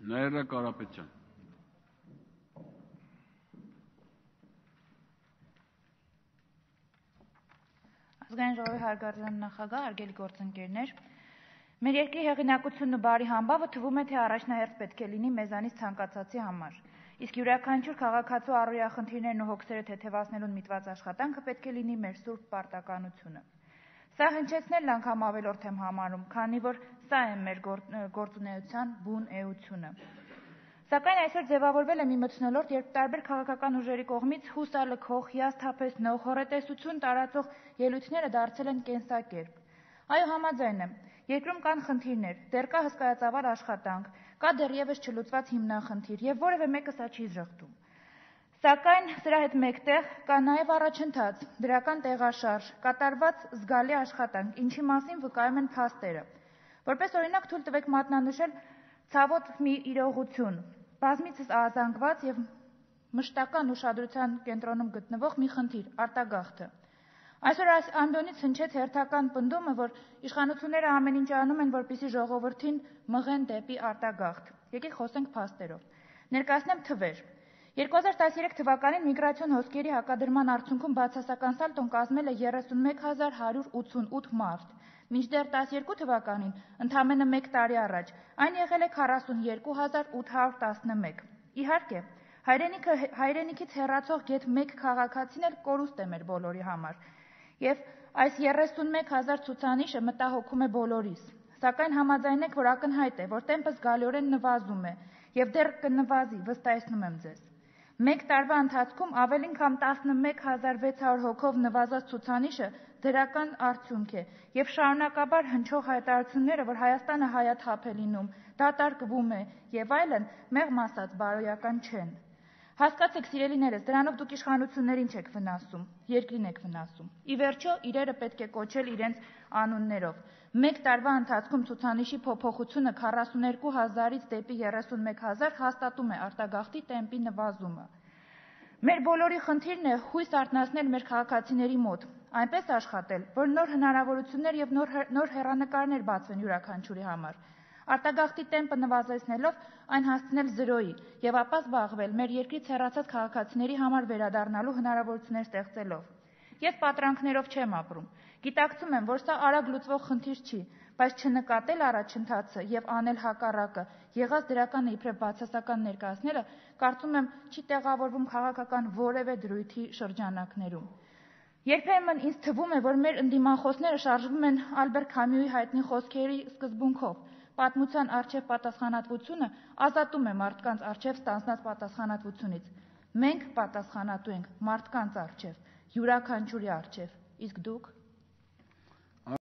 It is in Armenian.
Նաիրա Կարապետյան։ Ազգային ժողովի հարգարժան նախագահ, հարգելի գործընկերներ, մեր երկրի հեղինակությունն ու բարի համբավը թվում է, թե առաջնահերթ պետք է լինի մեզանից ցանկացածի համար։ Իսկ յուրաքանչյուր քաղաքացու առօրյա խնդիրներն ու հոգսերը թեթևացնելուն միտված աշխատանքը պետք է լինի մեր սուրբ պարտականությունը։ Սա հնչեցնելն անգամ ավելորդ եմ համարում, քանի որ սա է մեր գործունեության բուն էությունը։ Սակայն այսօր ձևավորվել է մի մթնոլորտ, երբ տարբեր քաղաքական ուժերի կողմից հուսալքող, հիասթափեցնող, հոռետեսություն տարածող ելույթները դարձել են կենսակերպ։ Այո, համաձայն եմ, երկրում կան խնդիրներ, դեռ կա հսկայածավալ աշխատանք, կա դեռևս չլուծված հիմնախնդիր, եւ որևէ մեկը սա չի զղջում։ Սակայն սրա հետ մեկտեղ կա նաև առաջընթաց, դրական տեղաշարժ, կատարված զգալի աշխատանք, ինչի մասին վկայում են փաստերը։ Որպես օրինակ թույլ տվեք մատնանշել ցավոտ մի իրողություն, բազմիցս ազանգված եւ մշտական ուշադրության կենտրոնում գտնվող մի խնդիր՝ արտագաղթը։ Այսօր այս ամբիոնից հնչեց հերթական պնդումը, որ իշխանությունները ամեն ինչ անում են, որպեսզի ժողովրդին մղեն դեպի արտագաղթ։ Եկեք խոսենք փաստերով։ Ներկայացնեմ թվեր։ 2013 թվականին միգրացիոն հոսքերի հակադրման արդյունքում բացասական սալդոն կազմել է 31188 մարդ, մինչդեռ 12 թվականին, ընդամենը 1 տարի առաջ, այն եղել է 42811։ Իհարկե, հայրենիքից հեռացող գեթ 1 քաղաքացին էլ կորուստ է մեր բոլորի համար, եւ այս 31000 ցուցանիշը մտահոգում է բոլորիս։ Սակայն համաձայնեք, որ ակնհայտ է, որ տեմպը զգալիորեն նվազում է եւ դեռ կնվազի, վստահեցնում եմ ձեզ։ Մեկ տարվա ընթացքում ավելին քան 11600 հոգով նվազած ցուցանիշը դրական արդյունք է եւ շարունակաբար հնչող հայտարարությունները, որ Հայաստանը հայաթափ է լինում, դատարկվում է եւ այլն, մեղմ ասած բարոյական չեն։ Հասկացեք, սիրելիներս, դրանով դուք իշխանություններին չեք վնասում, երկրին եք վնասում։ Ի վերջո, իրերը պետք է կոչել իրենց անուններով։ Մեկ տարվա ընթացքում ցուցանիշի փոփոխությունը 42000-ից դեպի 31000 հաստատում է արտագաղթի տեմպի նվազումը։ Մեր բոլորի խնդիրն է հույս արթնացնել մեր քաղաքացիների մոտ, այնպես աշխատել, որ նոր հնարավորություններ եւ նոր հեռանկարներ բացվեն յուրաքանչյուրի համար։ Արտագաղթի տեմպը նվազեցնելով այն հասցնել 0-ի եւ ապա զբաղվել մեր երկրից հեռացած քաղաքացիների համար վերադառնալու հնարավորություններ ստեղծելով։ Ես պատրանքներով չեմ ապրում։ Գիտակցում եմ, որ սա արագ լուծվող խնդիր չի, բայց չնկատել առաջընթացը եւ անել հակառակը, եղած դրականը իբրև բացասական ներկայացնելը, կարծում եմ, չի տեղավորվում քաղաքական որևէ դրույթի շրջանակներում։ Երբեմն ինձ թվում է, որ մեր ընդդիմախոսները շարժվում են Ալբերտ Քամյուի հայտնի խոսքերի սկզբունքով. պատմության առջև պատասխանատվությունը ազատում է մարդկանց առջև ստանձնած պատասխանատվությունից։ Մենք պատասխանատու ենք մարդկանց առջև, յուրաքանչյուրի առջև, իսկ դուք